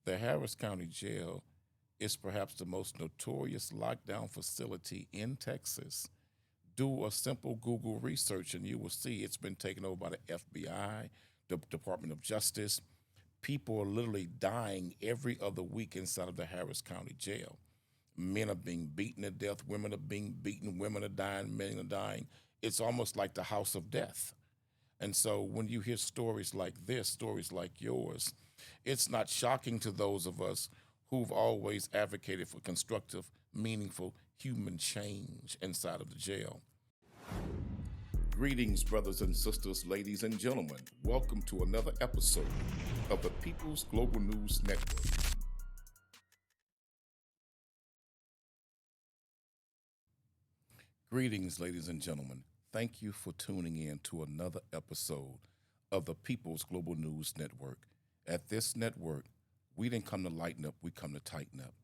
The Harris County Jail is perhaps the most notorious lockdown facility in Texas. Do a simple Google research and you will see it's been taken over by the FBI, the Department of Justice. People are literally dying every other week inside of the Harris County Jail. Men are being beaten to death, women are being beaten, women are dying, men are dying. It's almost like the house of death. And so when you hear stories like this, stories like yours, it's not shocking to those of us who've always advocated for constructive, meaningful human change inside of the jail. Greetings, brothers and sisters, ladies and gentlemen. Welcome to another episode of the People's Global News Network. Greetings, ladies and gentlemen. Thank you for tuning in to another episode of the People's Global News Network. At this network, we didn't come to lighten up, we come to tighten up.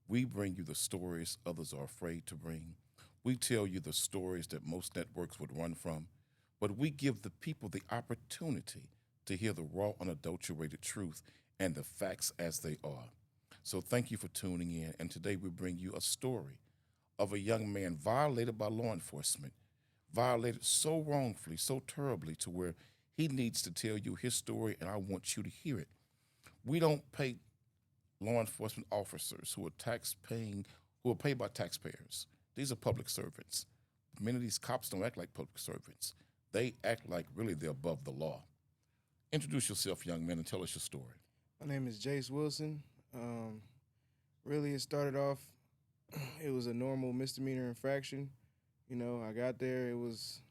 We bring you the stories others are afraid to bring. We tell you the stories that most networks would run from, but we give the people the opportunity to hear the raw, unadulterated truth and the facts as they are. So thank you for tuning in, and today we bring you a story of a young man violated by law enforcement, violated so wrongfully, so terribly, to where he needs to tell you his story, and I want you to hear it. We don't pay law enforcement officers who are paid by taxpayers. These are public servants. Many of these cops don't act like public servants. They act like really they're above the law. Introduce yourself, young man, and tell us your story. My name is Jayce Wilson. Um, really, it started off. It was a normal misdemeanor infraction. I got there. It was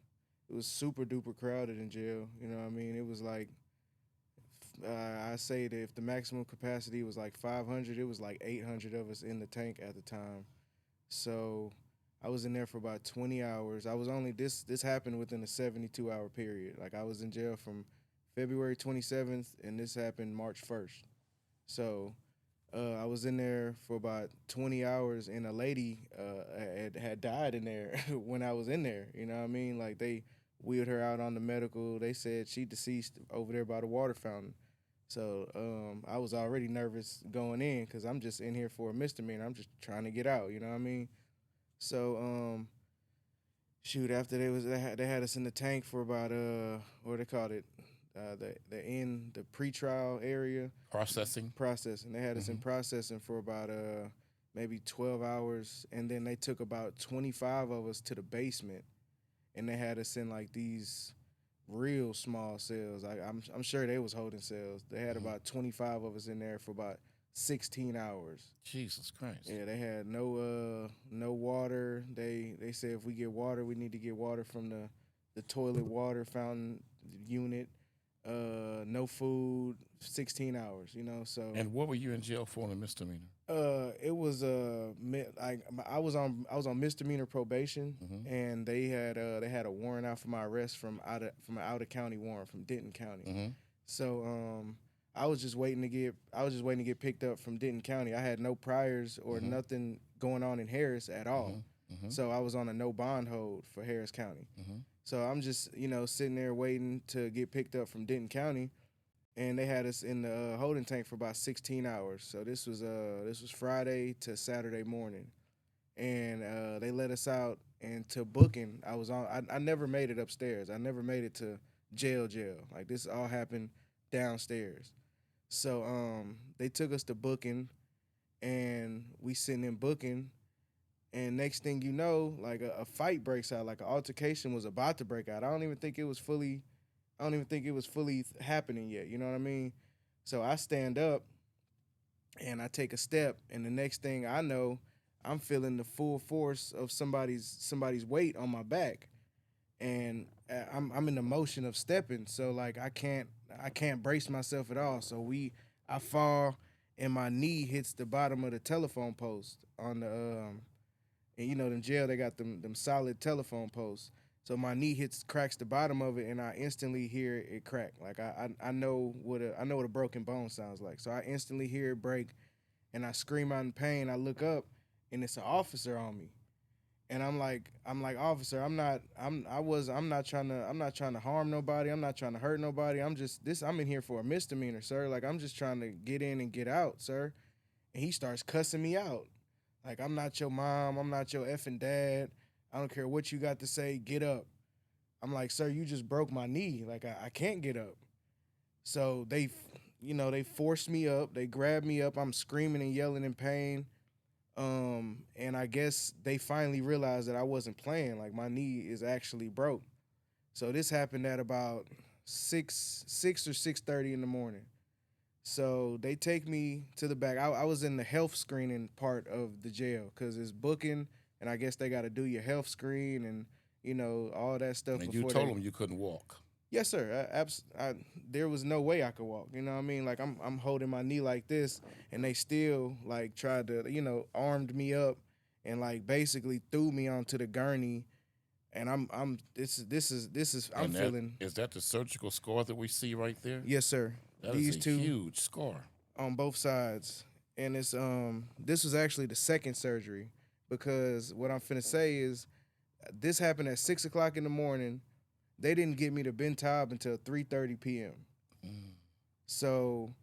super duper crowded in jail. You know what I mean? It was like I say that if the maximum capacity was like 500, it was like 800 of us in the tank at the time. So I was in there for about 20 hours. I was only this happened within a 72-hour period. Like I was in jail from February 27th, and this happened March 1st. So I was in there for about 20 hours, and a lady had died in there when I was in there. You know what I mean? Like they wheeled her out on the medical. They said she deceased over there by the water fountain. So I was already nervous going in because I'm just in here for a misdemeanor. I'm just trying to get out. You know what I mean? So shoot, after they had us in the tank for about what they called it, the pretrial area Processing. processing. They had us in Mm-hmm. processing for about maybe 12 hours, and then they took about 25 of us to the basement, and they had us in like these real small cells. I'm sure they was holding cells. They had Mm-hmm. about 25 of us in there for about 16 hours. Jesus Christ. Yeah, they had no water. They said if we get water, we need to get water from the toilet water fountain unit. No food, 16 hours. So And what were you in jail for on a misdemeanor? it was I was on misdemeanor probation, Mm-hmm. and they had a warrant out for my arrest from an out of county warrant from Denton County. Mm-hmm. So I was just waiting to get picked up from Denton County. I had no priors or Mm-hmm. nothing going on in Harris at all. Mm-hmm. Mm-hmm. So I was on a no bond hold for Harris County. Mm-hmm. So I'm just sitting there waiting to get picked up from Denton County, and they had us in the holding tank for about 16 hours. So this was Friday to Saturday morning, and they let us out and to booking. I never made it upstairs. I never made it to jail. Like this all happened downstairs. So they took us to booking, and we sitting in booking, and next thing you know, like a fight breaks out, like an altercation was about to break out. I don't even think it was fully happening yet. You know what I mean? So I stand up and I take a step, and the next thing I know, I'm feeling the full force of somebody's weight on my back, and I'm in the motion of stepping. So like I can't brace myself at all. So I fall, and my knee hits the bottom of the telephone post on the and in jail they got them solid telephone posts. So my knee cracks the bottom of it, and I instantly hear it crack. Like I know what a broken bone sounds like. So I instantly hear it break, and I scream out in pain. I look up, and it's an officer on me, And I'm like, officer, I'm not trying to harm nobody. I'm not trying to hurt nobody. I'm in here for a misdemeanor, sir. Like, I'm just trying to get in and get out, sir. And he starts cussing me out. Like, I'm not your mom. I'm not your effing dad. I don't care what you got to say. Get up. I'm like, sir, you just broke my knee. Like, I can't get up. So they forced me up. They grabbed me up. I'm screaming and yelling in pain. And I guess they finally realized that I wasn't playing. Like, my knee is actually broke. So this happened at about 6 or 6:30 in the morning. So they take me to the back. I was in the health screening part of the jail because it's booking, and I guess they got to do your health screen and all that stuff. And you told them you couldn't walk. Yes, sir. There was no way I could walk. You know what I mean? Like, I'm holding my knee like this, and they still like tried to armed me up and like basically threw me onto the gurney. And I'm feeling. Is that the surgical scar that we see right there? Yes, sir. That These is a two huge scar on both sides, and this was actually the second surgery because what I'm finna say is this happened at 6 o'clock in the morning. They didn't get me to Ben Taub until 3:30 p.m. So,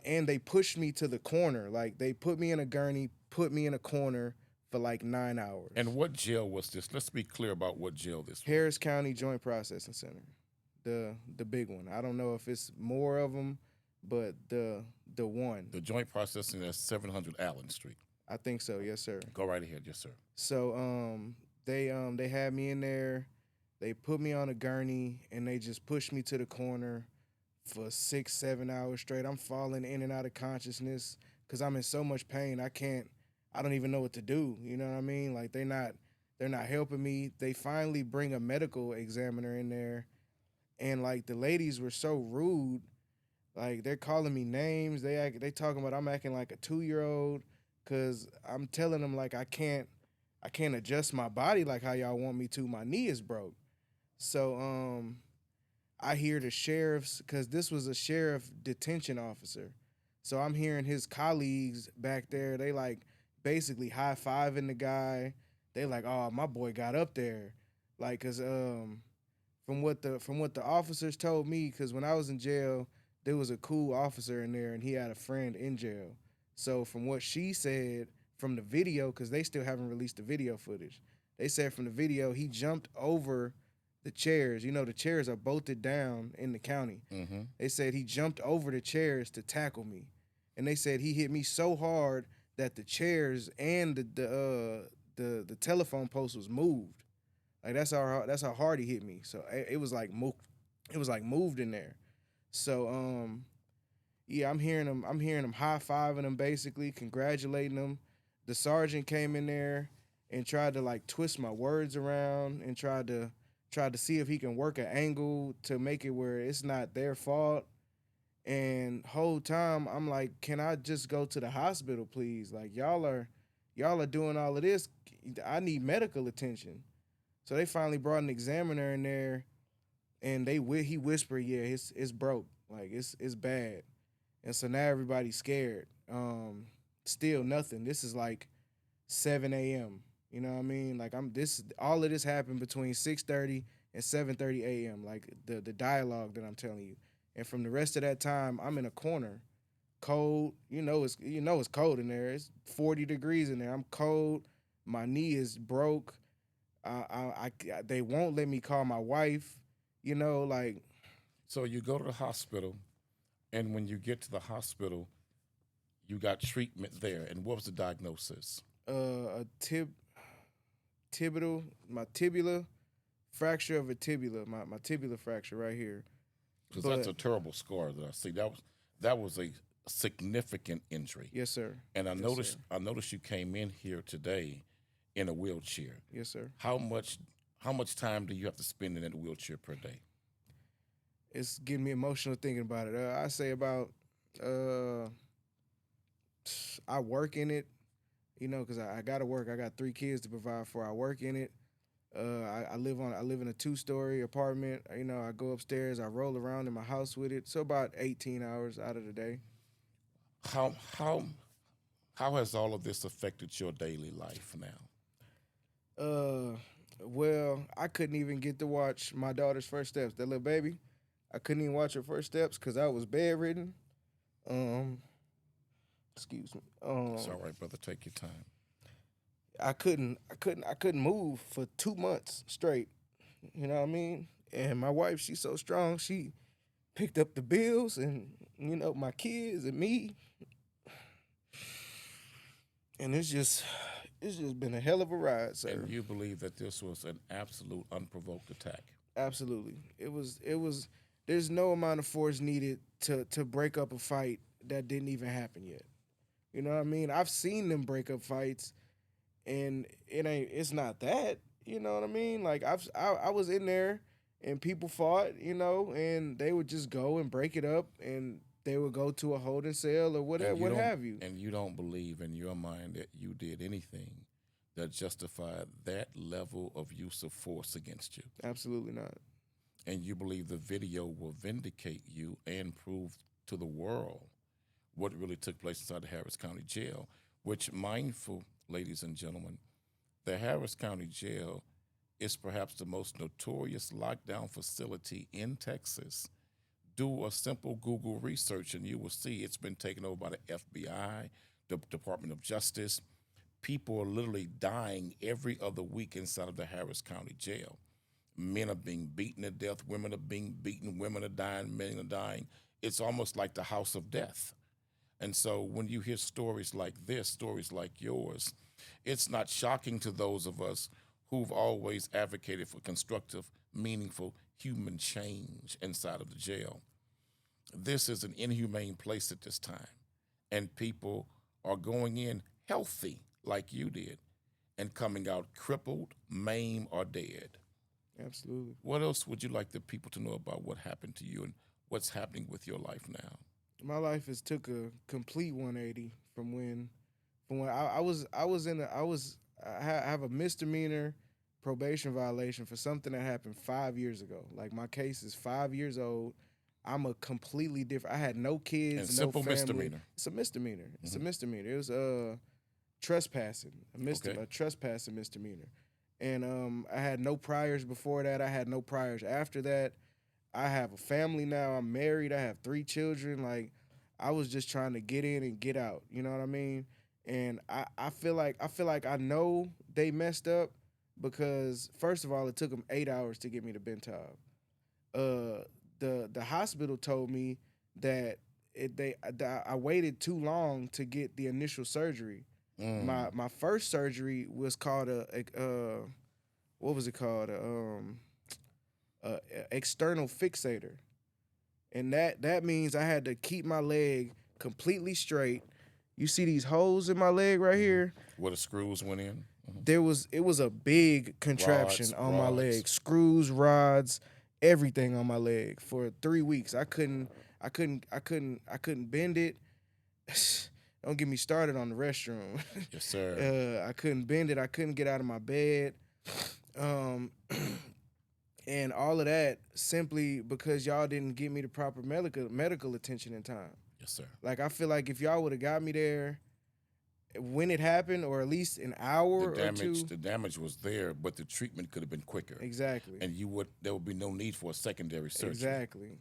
and they pushed me to the corner. Like, they put me in a gurney, put me in a corner for like 9 hours. And what jail was this? Let's be clear about what jail this was. Harris County Joint Processing Center, the big one. I don't know if it's more of them, but the one. The Joint Processing at 700 Allen Street. I think so. Yes, sir. Go right ahead. Yes, sir. So they had me in there. They put me on a gurney and they just pushed me to the corner for 6-7 hours straight. I'm falling in and out of consciousness because I'm in so much pain. I don't even know what to do. You know what I mean? Like, they're not helping me. They finally bring a medical examiner in there, and like the ladies were so rude. Like, they're calling me names. They talking about I'm acting like a 2-year-old because I'm telling them like I can't adjust my body like how y'all want me to. My knee is broke. So I hear the sheriff's, because this was a sheriff detention officer. So I'm hearing his colleagues back there. They like basically high-fiving the guy. They like, oh, my boy got up there. Like, because from what the officers told me, because when I was in jail, there was a cool officer in there and he had a friend in jail. So from what she said from the video, because they still haven't released the video footage, they said from the video he jumped over the chairs. The chairs are bolted down in the county. Mm-hmm. They said he jumped over the chairs to tackle me. And they said he hit me so hard that the chairs and the telephone post was moved. Like, that's how hard he hit me. So it was like moved in there. So yeah, I'm hearing him high-fiving him, basically congratulating him. The sergeant came in there and tried to like twist my words around and tried to see if he can work an angle to make it where it's not their fault. And whole time I'm like, can I just go to the hospital, please? Like, y'all are doing all of this. I need medical attention. So they finally brought an examiner in there, and he whispered, yeah, it's broke. Like, it's bad. And so now everybody's scared. Still nothing. This is like 7 a.m. You know what I mean? Like, all of this happened between 6:30 and 7:30 a.m. Like the dialogue that I'm telling you. And from the rest of that time, I'm in a corner, cold. It's cold in there. It's 40 degrees in there. I'm cold. My knee is broke. They won't let me call my wife. Like. So you go to the hospital, and when you get to the hospital, you got treatment there. And what was the diagnosis? A tibula fracture of a tibula, my tibula fracture right here. Because that's a terrible scar that I see. That was a significant injury. Yes, sir. And I noticed you came in here today in a wheelchair. Yes, sir. How much time do you have to spend in that wheelchair per day? It's getting me emotional thinking about it. I say about I work in it. Because I got to work. I got 3 kids to provide for. I work in it. I live in a 2-story apartment. I go upstairs. I roll around in my house with it. So about 18 hours out of the day. How has all of this affected your daily life now? Uh, well, I couldn't even get to watch my daughter's first steps. That little baby, I couldn't even watch her first steps because I was bedridden. Um, excuse me. It's all right, brother. Take your time. I couldn't move for 2 months straight. You know what I mean? And my wife, she's so strong. She picked up the bills and my kids and me, and it's just been a hell of a ride, sir. And you believe that this was an absolute unprovoked attack. Absolutely. It was there's no amount of force needed to break up a fight that didn't even happen yet. You know what I mean? I've seen them break up fights and it's not that, you know what I mean? Like I was in there and people fought, and they would just go and break it up and they would go to a holding cell or whatever, And you what don't have you. and you don't believe in your mind that you did anything that justified that level of use of force against you. Absolutely not. And you believe the video will vindicate you and prove to the world what really took place inside the Harris County Jail, which, mindful, ladies and gentlemen, the Harris County Jail is perhaps the most notorious lockdown facility in Texas. Do a simple Google research and you will see it's been taken over by the FBI, the Department of Justice. People are literally dying every other week inside of the Harris County Jail. Men are being beaten to death, women are being beaten, women are dying, men are dying. It's almost like the house of death. And so when you hear stories like this, stories like yours, it's not shocking to those of us who've always advocated for constructive, meaningful human change inside of the jail. This is an inhumane place at this time, and people are going in healthy like you did and coming out crippled, maimed, or dead. Absolutely. What else would you like the people to know about what happened to you and what's happening with your life now? My life has took a complete 180 from when I was in a, I have a misdemeanor probation violation for something that happened 5 years ago. Like my case is 5 years old. I'm a completely different. I had no kids, And no simple family. misdemeanor. It's a misdemeanor. It's a Mhm. misdemeanor. It was trespassing, Okay. a trespassing misdemeanor, and I had no priors before that. I had no priors after that. I have a family now. I'm married. I have 3 children. Like I was just trying to get in and get out. You know what I mean? And I feel like I know they messed up because first of all, it took them 8 hours to get me to Bentab. Uh, the hospital told me that I waited too long to get the initial surgery. Mm. My first surgery was called what was it called? A external fixator, and that means I had to keep my leg completely straight. You see these holes in my leg right here? Where the screws went in? Mhm. It was a big contraption on my Rods. leg, screws, rods, everything on my leg for 3 weeks. I couldn't bend it. Don't get me started on the restroom. Yes, sir. I couldn't bend it. I couldn't get out of my bed. Um, and all of that simply because y'all didn't give me the proper medical attention in time. Yes, sir. Like I feel like if y'all would have got me there when it happened, or at least an The hour or damage, two, the damage was there, but the treatment could have been quicker, exactly, and there would be no need for a secondary surgery. exactly,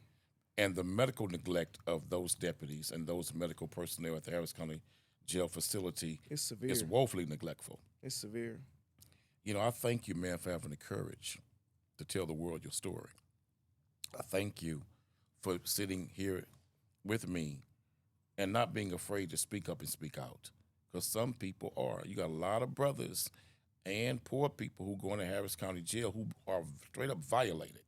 And the medical neglect of those deputies and those medical personnel at the Harris County Jail facility it's severe. is woefully neglectful. It's severe. I thank you, man, for having the courage to tell the world your story. I thank you for sitting here with me and not being afraid to speak up and speak out. Because some people are. You got a lot of brothers and poor people who go into Harris County Jail who are straight up violated.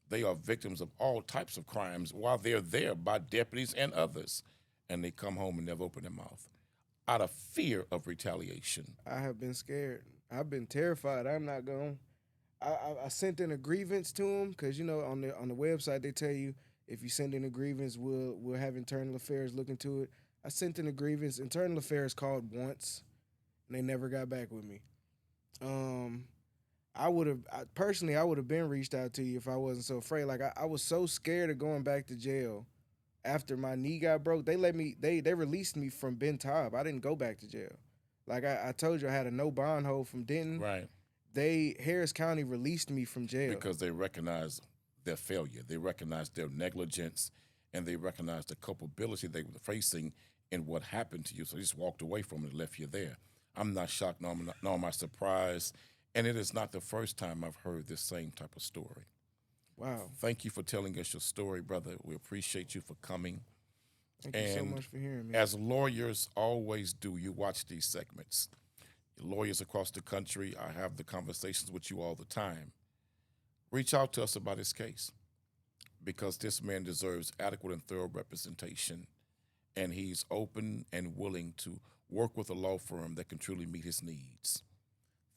They are victims of all types of crimes while they're there by deputies and others. And they come home and never open their mouth out of fear of retaliation. I have been scared. I've been terrified. I'm not going. I sent in a grievance to them because on the website they tell you if you send in a grievance, we'll have internal affairs look into it. I sent in a grievance. Internal affairs called once, and they never got back with me. I would have personally, I would have been reached out to you if I wasn't so afraid. Like I was so scared of going back to jail after my knee got broke. They released me from Ben Taub. I didn't go back to jail. Like I told you, I had a no bond hold from Denton. Right. Harris County released me from jail. Because they recognize their failure, they recognize their negligence, and they recognize the culpability they were facing in what happened to you. So they just walked away from it and left you there. I'm not shocked, nor am I surprised, and it is not the first time I've heard this same type of story. Wow. Thank you for telling us your story, brother. We appreciate you for coming. Thank you so much for hearing me. As lawyers always do, you watch these segments. Lawyers across the country, I have the conversations with you all the time. Reach out to us about his case, because this man deserves adequate and thorough representation, and he's open and willing to work with a law firm that can truly meet his needs.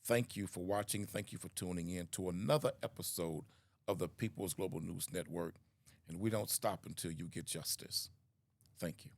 Thank you for watching. Thank you for tuning in to another episode of the People's Global News Network, and we don't stop until you get justice. Thank you.